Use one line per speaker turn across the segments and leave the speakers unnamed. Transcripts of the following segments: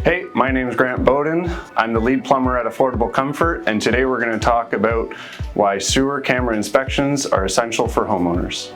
Hey, my name is Grant Bowden. I'm the lead plumber at Affordable Comfort, and today we're going to talk about why sewer camera inspections are essential for homeowners.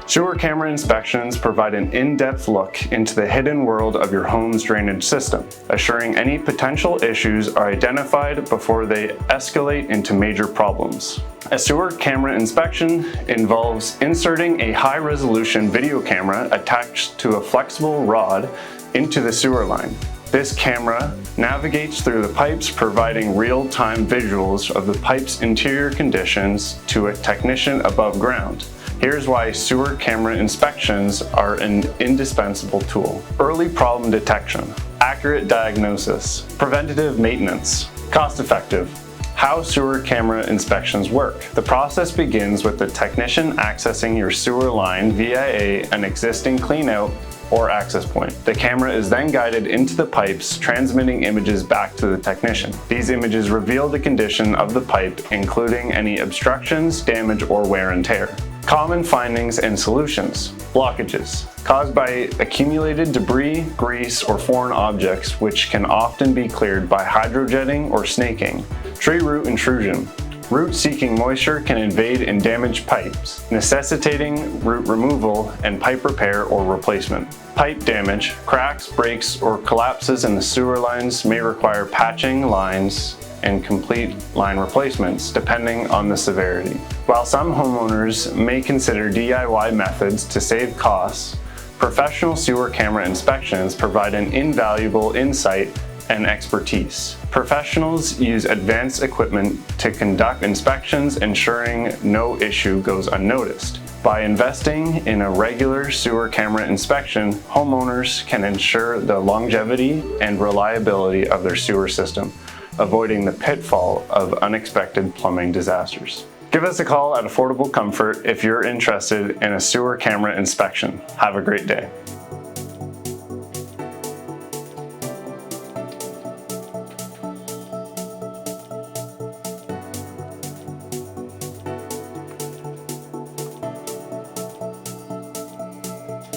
Sewer camera inspections provide an in-depth look into the hidden world of your home's drainage system, assuring any potential issues are identified before they escalate into major problems. A sewer camera inspection involves inserting a high-resolution video camera attached to a flexible rod into the sewer line. This camera navigates through the pipes, providing real-time visuals of the pipe's interior conditions to a technician above ground. Here's why sewer camera inspections are an indispensable tool. Early problem detection, accurate diagnosis, preventative maintenance, cost-effective. How sewer camera inspections work. The process begins with the technician accessing your sewer line via an existing cleanout or access point. The camera is then guided into the pipes, transmitting images back to the technician. These images reveal the condition of the pipe, including any obstructions, damage, or wear and tear. Common findings and solutions. Blockages, caused by accumulated debris, grease, or foreign objects, which can often be cleared by hydrojetting or snaking. Tree root intrusion. Roots seeking moisture can invade and damage pipes, necessitating root removal and pipe repair or replacement. Pipe damage, cracks, breaks, or collapses in the sewer lines may require patching lines and complete line replacements, depending on the severity. While some homeowners may consider DIY methods to save costs, professional sewer camera inspections provide an invaluable insight and expertise. Professionals use advanced equipment to conduct inspections, ensuring no issue goes unnoticed. By investing in a regular sewer camera inspection, homeowners can ensure the longevity and reliability of their sewer system, avoiding the pitfall of unexpected plumbing disasters. Give us a call at Affordable Comfort if you're interested in a sewer camera inspection. Have a great day.